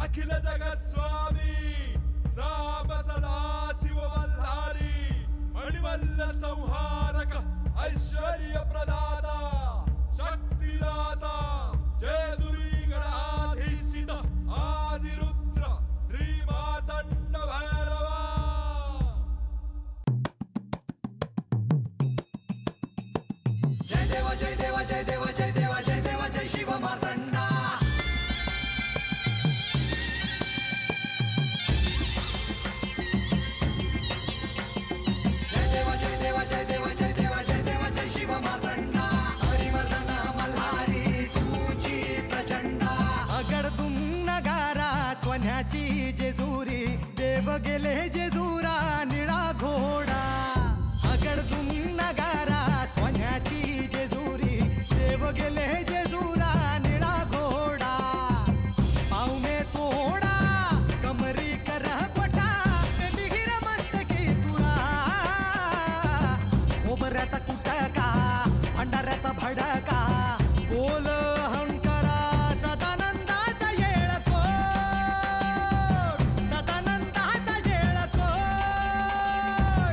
अखिल जगत स्वामी साम सदा शिव मल्हारी मणिमल्ल संहारक ऐश्वर्य प्रदाता शक्तिदाता जय दुरी गणाधीशित आदिरुद्र श्री मातंड भैरवा। जय देवा जय देवा जय देवा जय देवा जय देवा जय शिव मातंडा। जय देवा जय देवा जय देवा जय देवा जय देवा जय शिव मातंडा। हरिवर्धन मल्हारी तुझी प्रचंडा। अगडदुम नगारा सोन्याची जेजुरी देव गेले जेजुरा निळा घोडा। अगडदुम नगारा सोन्याची जेजुरी देव गेले जेजुरा निळा घोडा। पावमे तोडा कमरी कर पटा मिहिर मस्तकी तुरा। खोबऱ्याचा कुटका भंडाऱ्याचा भडका बोल अहंकारा सदानंदाचा येळकोट। सदानंदाचा येळकोट।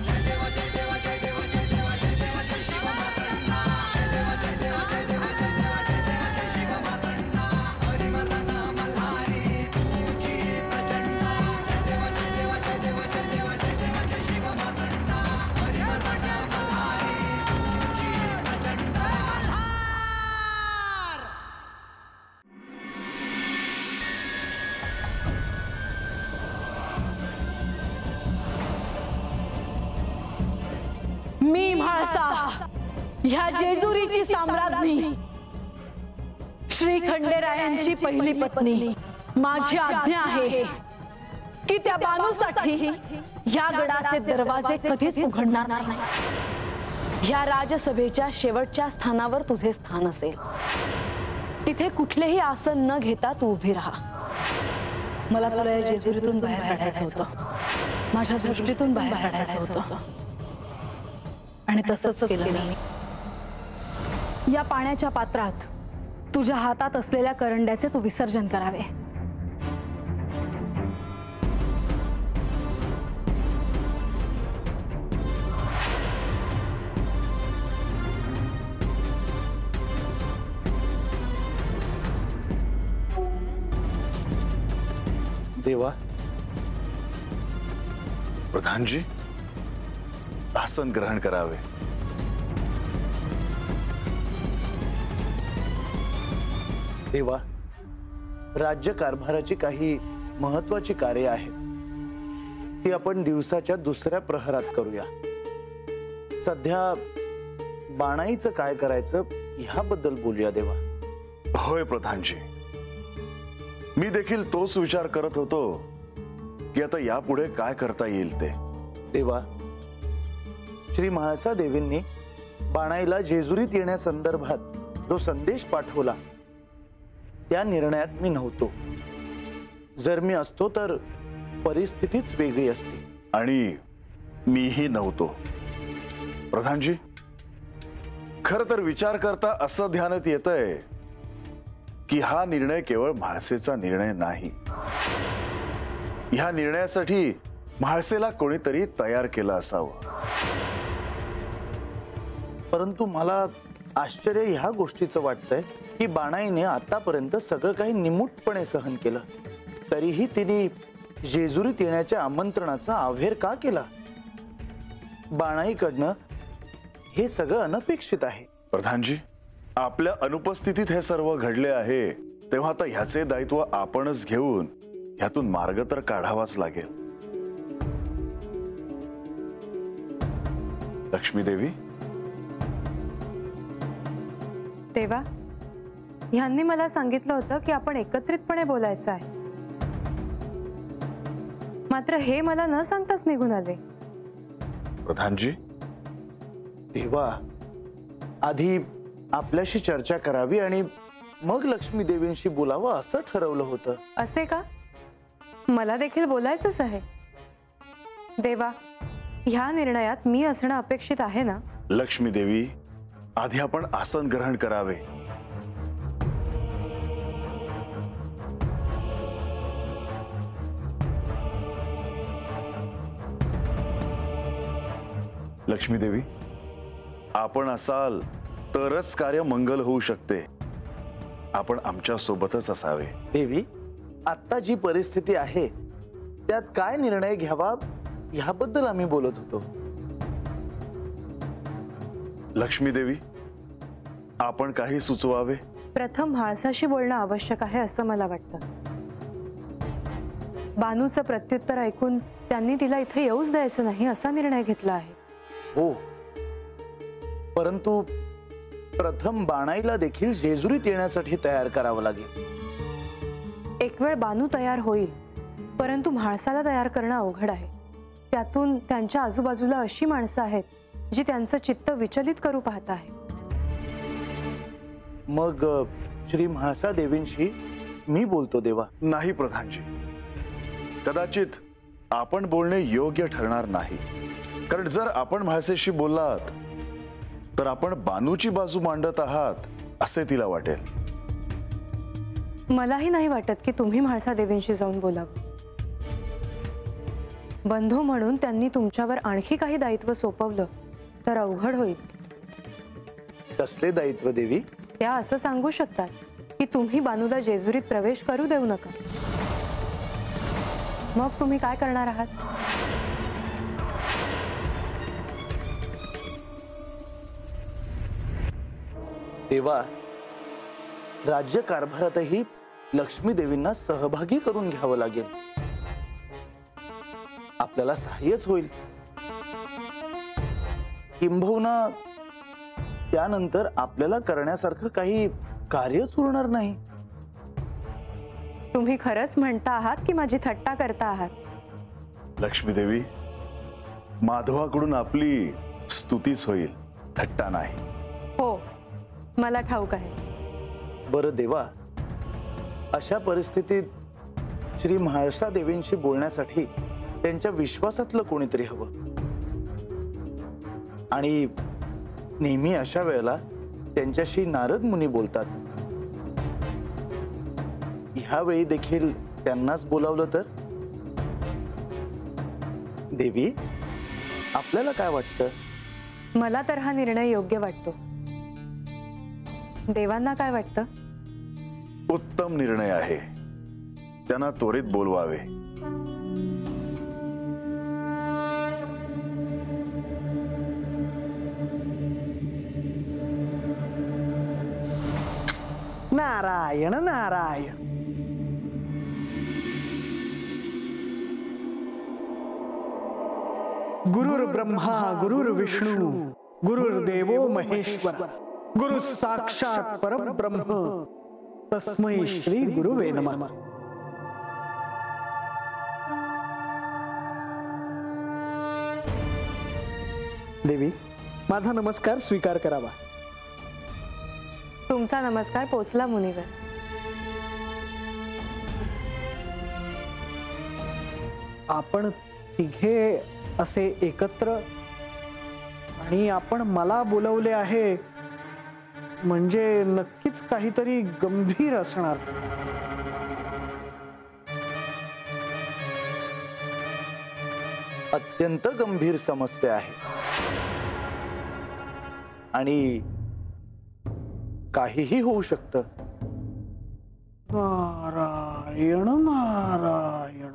जय देवा जय देवा जय देवा जय देवा जय देवा जय शिव मातंडा। जय देवा जय देवा जय देवा जय देवा जय देवा जय शिव मातंडा। हरिवर्धन मल्हारी तुझी प्रचंडा। जय देवा जय देवा जय देवा जय देवा जय देवा जय शिव मातंडा। हरिवर्धन मल्हारी तुझी प्रचंडा। मी म्हाळसा ह्या जेजुरीची साम्राज्ञी श्री खंडेरायांची पहिली पत्नी। माझी आज्ञा आहे की त्या बानूसाठी ह्या गडाचे दरवाजे कधीच उघडणार नाही। ह्या राजसभेच्या शेवटच्या स्थानावर तुझे स्थान असेल। तिथे कुठलेही आसन न घेता तू उभी राहा। मला तुला या जेजुरीतून बाहेर काढायचं होतं, माझ्या दृष्टीतून बाहेर काढायचं होतं आणि तसंच केलं मी। या पाण्याच्या पात्रात तुझ्या हातात असलेल्या करंड्याचे तू विसर्जन करावे। देवा, प्रधानजी आसन ग्रहण करावे। देवा, राज्य कारभाराची काही महत्वाची कार्य आहेत, ती आपण दिवसाच्या दुसऱ्या प्रहरात करूया। सध्या बाणाईचं काय करायचं ह्याबद्दल बोलूया देवा। होय प्रधानजी, मी देखील तोच विचार करत होतो की आता यापुढे काय करता येईल ते। देवा, श्री म्हाळसा देवींनी बाणाईला जेजुरीत येण्यासंदर्भात जो संदेश पाठवला त्या निर्णयात मी नव्हतो। जर मी असतो तर परिस्थितीच वेगळी असती। आणि मीही नव्हतो प्रधानजी। खरं तर विचार करता असं ध्यानात येतंय की हा निर्णय केवळ म्हाळसेचा निर्णय नाही। ह्या निर्णयासाठी म्हाळसेला कोणीतरी तयार केलं असावं। परंतु मला आश्चर्य ह्या गोष्टीचं वाटतंय की बाणाईने आतापर्यंत सगळं काही निमूटपणे सहन केलं, तरीही तिने जेजुरीत येण्याच्या आमंत्रणाचा अव्हेर का केला? बाणाईकडनं हे सगळं अनपेक्षित आहे। प्रधानजी, आपल्या अनुपस्थितीत हे सर्व घडले आहे, तेव्हा आता ह्याचे दायित्व आपणच घेऊन ह्यातून मार्ग तर काढावाच लागेल। लक्ष्मी देवी, देवा, ह्यांनी मला सांगितलं होतं की आपण एकत्रितपणे बोलायचं आहे, मात्र हे मला न सांगताच निघून आले। प्रधानजी, देवा, आधी आपल्याशी चर्चा करावी आणि मग लक्ष्मी देवींशी बोलावं असं ठरवलं होतं। असे का? मला देखील बोलायचंच आहे देवा। ह्या निर्णयात मी असणं अपेक्षित आहे ना? लक्ष्मी देवी, आधी आपण आसन ग्रहण करावे। लक्ष्मी देवी, आपण असाल तरच कार्य मंगल होऊ शकते. आपण आमच्या सोबतच असावे. देवी, आता जी परिस्थिती आहे त्यात काय निर्णय घ्यावा ह्याबद्दल आम्ही बोलत होतो. लक्ष्मी देवी, आपण काही सुचवावे. प्रथम म्हाळसाशी बोलणं आवश्यक आहे असं मला वाटतं. बानूचं प्रत्युत्तर ऐकून त्यांनी तिला इथे येऊच द्यायचं नाही असा निर्णय घेतला आहे. हो, परंतु प्रथम बाणाईला देखील जेजुरीत येण्यासाठी तयार करावं लागेल. एक वेळ बानू तयार होईल, परंतु म्हाळसाला तयार करणं अवघड आहे. त्यातून त्यांच्या आजूबाजूला अशी माणसं आहेत जी त्यांचं चित्त विचलित करू पाहत आहे. मग श्री म्हाळसा देवींशी मी बोलतो देवा. नाही प्रधानजी, कदाचित आपण बोलणे योग्य ठरणार नाही. कारण जर आपण म्हाळसेशी बोललात तर आपण बानूची बाजू मांडत आहात असे तिला वाटेल. मलाही नाही वाटत की तुम्ही म्हाळसा देवींशी जाऊन बोलावं. बंधू म्हणून त्यांनी तुमच्यावर आणखी काही दायित्व सोपवलं तर अवघड होईल. कसले दायित्व देवी? त्या असं सांगू शकतात की तुम्ही बानूला जेजुरीत प्रवेश करू देऊ नका. मग तुम्ही काय करणार आहात? देवा, राज्यकारभारातही लक्ष्मी देवींना सहभागी करून घ्यावं लागेल. आपल्याला सहाय्यच होईल. किंबहुना त्यानंतर आपल्याला करण्यासारखं काही कार्यच उरणार नाही. तुम्ही खरंच म्हणता आहात की माझी थट्टा करता आहात? लक्ष्मी देवी, माधवाकडून आपली स्तुतीच होईल, थट्टा नाही. हो, मला ठाऊक आहे. बरं देवा, अशा परिस्थितीत श्री म्हाळसा देवींशी बोलण्यासाठी त्यांच्या विश्वासातलं कोणीतरी हवं. आणि नेहमी अशा वेळेला त्यांच्याशी नारद मुनी बोलतात. ह्यावेळी देखील त्यांनाच बोलावलं तर? देवी, आपल्याला काय वाटतं? मला तर हा निर्णय योग्य वाटतो. देवांना काय वाटतं? उत्तम निर्णय आहे. त्यांना त्वरित बोलवावे. नारायण नारायण. गुरुर्ब्रह्मा गुरुर्विष्णू गुरुर्देवो महेश्वर गुरु साक्षात परब्रह्म तस्मै श्री गुरुवे नमः. देवी, माझा नमस्कार स्वीकार करावा. तुमचा नमस्कार पोचला मुनिवर. आपण तिघे असे एकत्र आणि आपण मला बोलवले आहे म्हणजे नक्कीच काहीतरी गंभीर असणार. अत्यंत गंभीर समस्या आहे आणि काहीही होऊ शकतं. नारायण नारायण.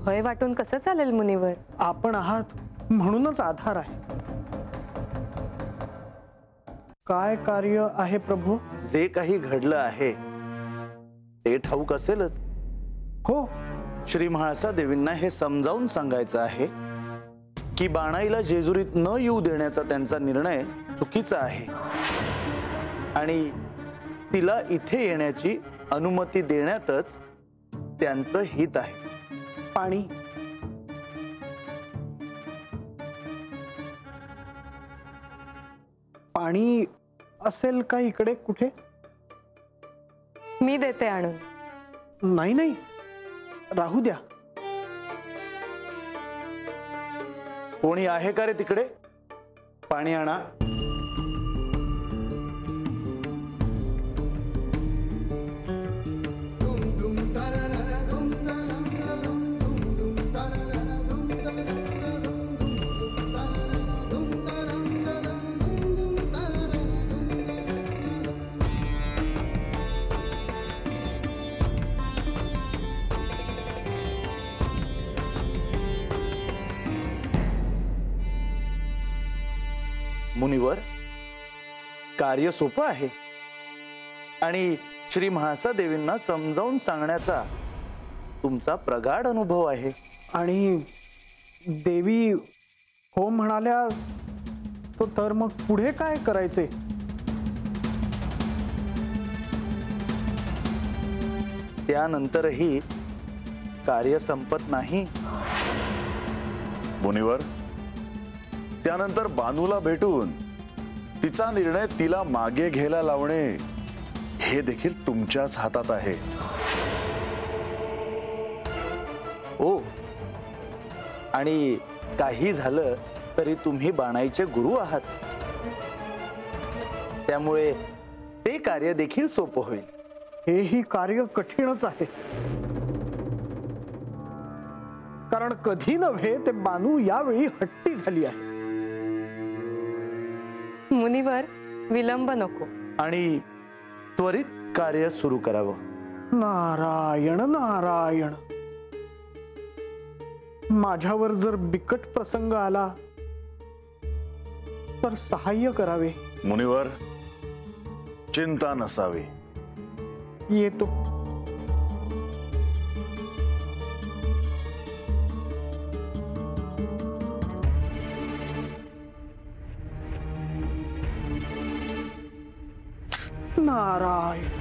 भय वाटून कसं चालेल मुनिवर? आपण आहात म्हणूनच आधार आहे. काय कार्य आहे प्रभू? जे काही घडलं आहे ते ठाऊक असेलच. हो, श्री म्हाळसा देवींना हे समजावून सांगायचं आहे की बाणाईला जेजुरीत न येऊ देण्याचा त्यांचा निर्णय चुकीचा आहे आणि तिला इथे येण्याची अनुमती देण्यातच त्यांचं हित आहे. पाणी. पाणी असेल का इकडे कुठे? मी देते आणून. नाही नाही, राहू द्या. कोणी आहे का रे तिकडे? पाणी आणा. मुनिवर, कार्य सोपं आहे आणि श्री म्हाळसा देवींना समजावून सांगण्याचा तुमचा प्रगाढ अनुभव आहे. आणि देवी हो म्हणाल्या तर मग पुढे काय करायचे? त्यानंतरही कार्य संपत नाही. मुनिवर, त्यानंतर बानूला भेटून तिचा निर्णय तिला मागे घ्यायला लावणे हे देखील तुमच्याच हातात आहे. हो, आणि काही झालं तरी तुम्ही बाणाईचे गुरु आहात, त्यामुळे ते कार्य देखील सोपं होईल. हेही कार्य कठीणच आहे, कारण कधी नव्हे ते बानू यावेळी हट्टी झाली आहे. मुनिवर, विलंब नको आणि त्वरित कार्य सुरू करावं. नारायण नारायण. माझ्यावर जर बिकट प्रसंग आला तर सहाय्य करावे. मुनिवर, चिंता नसावी. येतो. नारायण.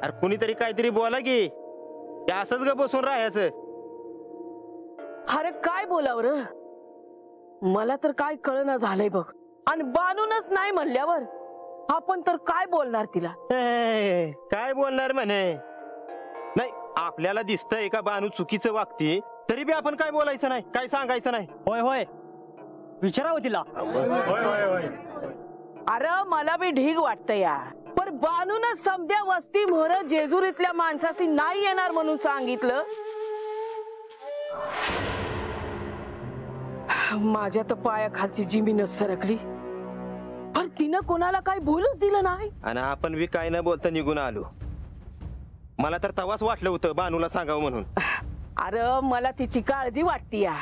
अरे कुणीतरी काहीतरी बोला की, असंच ग बसून राहायचं. अरे काय बोलाव र, मला तर काय कळना झालंय बघ. आणि बानूनच नाही म्हणल्यावर आपण तर काय बोलणार तिला? काय बोलणार म्हणे? नाही, आपल्याला दिसतंय का बानू चुकीचं वागते, तरी बी आपण काय बोलायचं नाही, काय सांगायचं नाही. होय होय, विचारावं तिला. अरे मला बी ढीग वाटतं या, पर बानून समध्या वस्ती मोहर जेजुरीतल्या माणसाशी नाही येणार म्हणून सांगितलं. माझ्या तर पायाखालची जिमीनच सरकली, पर तिनं कोणाला काही बोलूच दिलं नाही. आणि आपण बी काय न बोलता निघून आलो. मला तर तवाच वाटलं होतं बानूला सांगावं म्हणून. अरे मला तिची काळजी वाटतीया,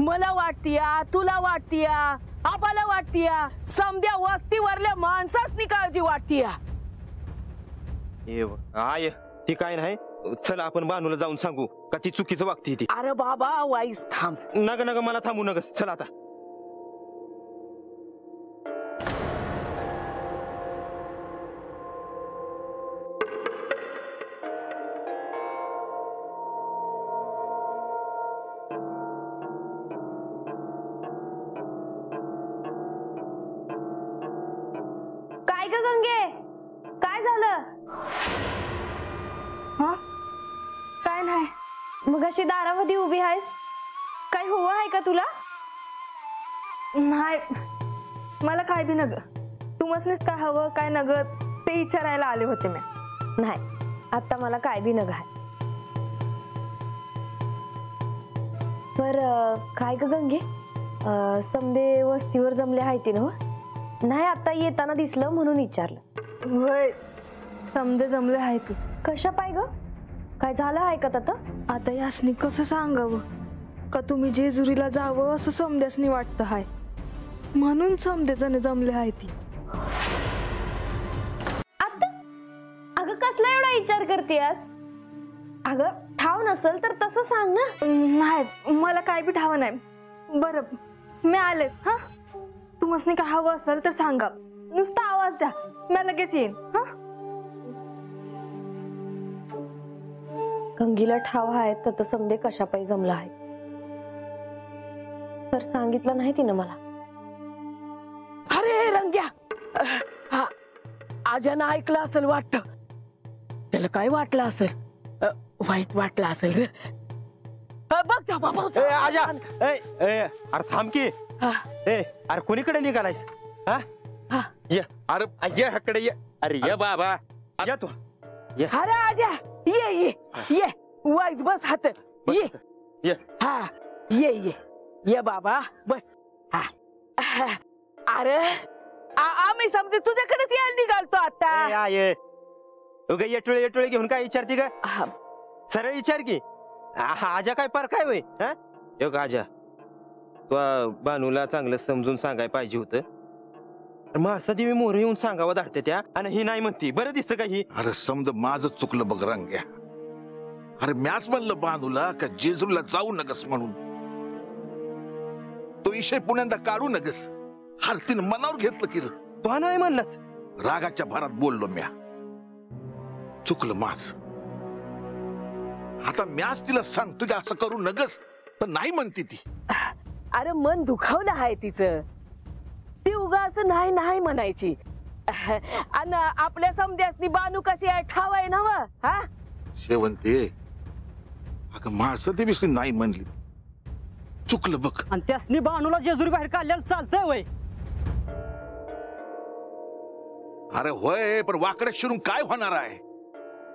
मला वाटतीया, तुला वाटतीया, आबाला वाटतीया, समध्या वस्तीवरल्या माणसासनी काळजी वाटतीया. आय ती काय नाही, चला आपण बानूला जाऊन सांगू का ती चुकीचं वागते ती. अरे बाबा वाईस थांब. नग नग मला थांबू नगस, चला आता. काय ग गंगे, काय झालं? हा, काय नाही. मग अशी दारामध्ये उभी आहेस, काय हवं आहे का तुला? नाही, मला काय बी नग. तुम्हासनीच काय हवं काय नग ते विचारायला आले होते मी. नाही, आता मला काय बी नग आहे. पर काय ग गंगे, समदे वस्तीवर जमले आहे ती ना? नाही, आता येताना दिसलं म्हणून विचारलं. होय, समदे जमले आहे ती. कशा पाय ग, काय झालं आहे का आता? आता यासनी कसं सांगावं का तुम्ही जेजुरीला जावं असं समद्यासनी वाटतं हाय, म्हणून समदेजण जमले आहे ती. आता अगं कसला एवढा विचार करतेस? अगं ठाव नसल तर तसं सांग ना. नाही, मला काय बी ठाव नाही. बरं, मी आले. हा, तुम्हाला काय हवं असेल तर सांगा, नुसता आवाज द्या, मी लगेच येईन. हा, गंगीला ठाव आहे तर समदे कशा पायी जमला आहे, तर सांगितलं नाही तिनं मला. अरे रंग्या, हा आजानं ऐकलं असेल वाटत. त्याला काय वाटलं असेल, वाईट वाटलं असेल रे. बघ ए, आजा अरे थांब की अरे कोणीकडे निघालायस हा ये अरे ये हकडे ये अरे ये बाबा या तू ये अरे आजा ये ये ये वाईट बस हात ये ये हा ये ये ये बाबा बस हा अरे आम्ही समजे तुझ्याकडेच यायला निघालतो आता ये उगा येटोळे घेऊन काय विचारते का सरळ विचार की आजा काय पार काय वय हा आजा तू बानूला चांगलं समजून सांगाय पाहिजे होतं मासा देवी मोर येऊन सांगावं धाडते त्या आणि ही नाही म्हणती बरं दिसतं का ही अरे समज माझं चुकलं बघ रंग्या अरे म्याच म्हणलं बानूला का जेजुरीला जाऊ नकस म्हणून तो विषय पुण्यांदा काढू नकस तिने मनावर घेतलं की तो नाही म्हणलाच रागाच्या भरात बोललो म्या चुकलं माझ आता म्याच तिला सांगतो की असं करू नगस तर नाही म्हणते ती अरे मन दुखावलं आहे तिचं ती उगा असं नाही नाही म्हणायची आणि आपल्या समध्यासनी बानू कशी आहे ठाव आहे ना हा शेवंते अगं माणसं ते विसरी नाही म्हणली चुकलं बघ आणि त्यासनी बानूला जेजुरी बाहेर काढल्याला चालतंय वय अरे होय पण वाकड्यात शिरून काय होणार आहे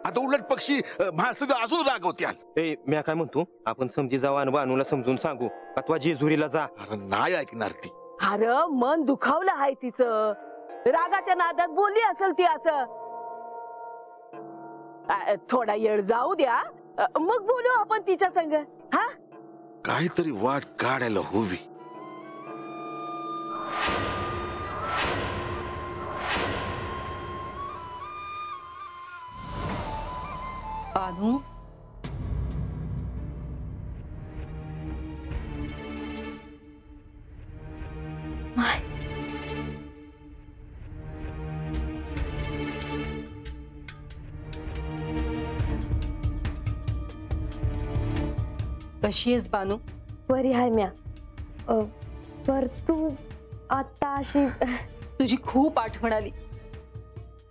आता उलट पक्षी माणसं अजून रागवत्याल मी काय म्हणतो आपण समजी जाऊ आणि बानूला समजून सांगू अथवा जेजुरीला जा अरे नाही ऐकणार ती अरे मन दुखावलं आहे तिचं रागाच्या नादात बोलली असेल ती असं थोडा येळ जाऊ द्या मग बोलू आपण तिच्या संग हा काहीतरी वाट काढायला हवी बानू कशी आहेस बानू बरी आहे म्या पर तू आता अशी तुझी खूप आठवण आली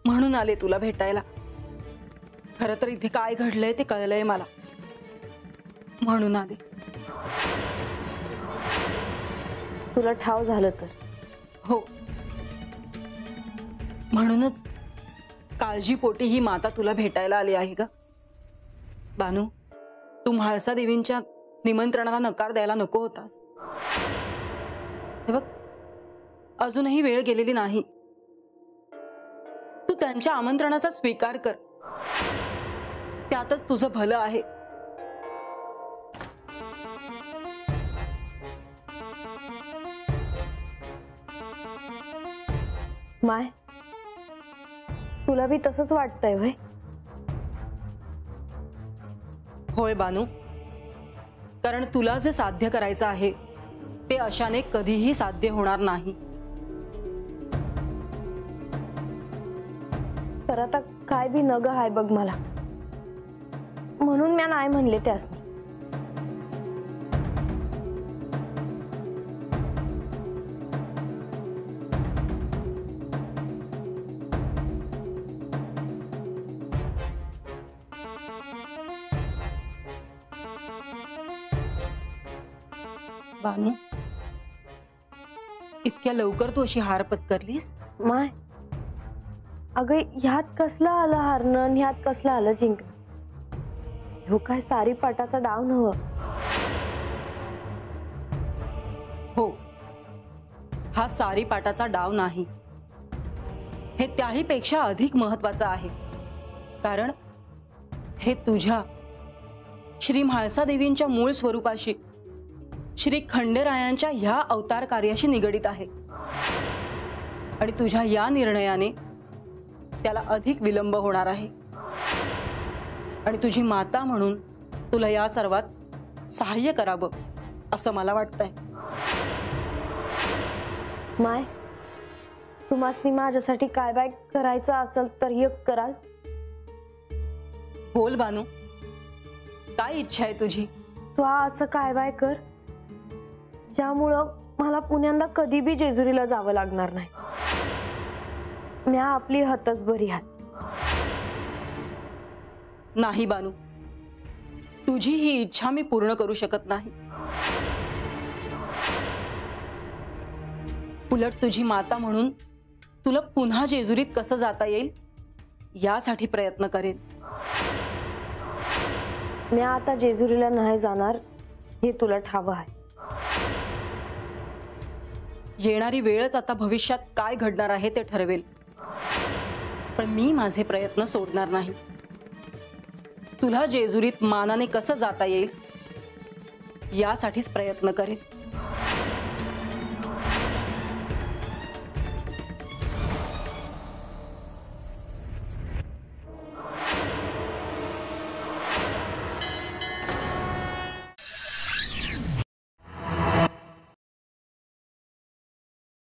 म्हणून आले तुला भेटायला खरं तर इथे काय घडलंय ते कळलंय मला म्हणून आले तुला ठाव झालं तर हो म्हणूनच काळजीपोटी ही माता तुला भेटायला आली आहे का बानू तू म्हाळसा देवींच्या निमंत्रणाला नकार द्यायला नको होतास हे बघ अजूनही वेळ गेलेली नाही तू त्यांच्या आमंत्रणाचा स्वीकार कर त्यातच तुझं भलं आहे माय तुला बी तसंच वाटतंय व्हय होय बानू कारण तुला जे साध्य करायचं आहे ते अशाने कधीही साध्य होणार नाही तर आता काय बी नग हाय बघ मला म्हणून मी नाही म्हणले त्यासनी बानू इतक्या लवकर तू अशी हार पत्करलीस माय अगं ह्यात कसलं आलं हारणं ह्यात कसलं आलं जिंक हो काय सारी पाटाचा डाव नव्ह हो हा सारी पाटाचा डाव नाही हे त्याही पेक्षा अधिक महत्वाचं आहे कारण हे तुझ्या श्री म्हाळसा देवींच्या मूळ स्वरूपाशी श्री खंडेरायांच्या ह्या अवतार कार्याशी निगडित आहे आणि तुझ्या या निर्णयाने त्याला अधिक विलंब होणार आहे आणि तुझी माता म्हणून तुला या सर्वात सहाय्य करावं असं मला वाटतंय माय तुम्हासनी माझ्यासाठी काय बाय करायचं असेल तर एक कराल बोल बानू काय इच्छा आहे तुझी तू असं काय बाय कर ज्यामुळं मला पुण्यांदा कधी बी जेजुरीला जावं लागणार नाही म्या आपली हतच बरी आहे नाही बानू तुझी ही इच्छा मी पूर्ण करू शकत नाही. उलट तुझी माता म्हणून तुला पुन्हा जेजुरीत कसं जाता येईल यासाठी प्रयत्न करेन. मी आता जेजुरीला नाही जाणार हे तुला ठाव आहे. येणारी वेळच आता भविष्यात काय घडणार आहे ते ठरवेल. पण मी माझे प्रयत्न सोडणार नाही. तुला जेजुरीत मानाने कसं जाता येईल यासाठीच प्रयत्न करेन.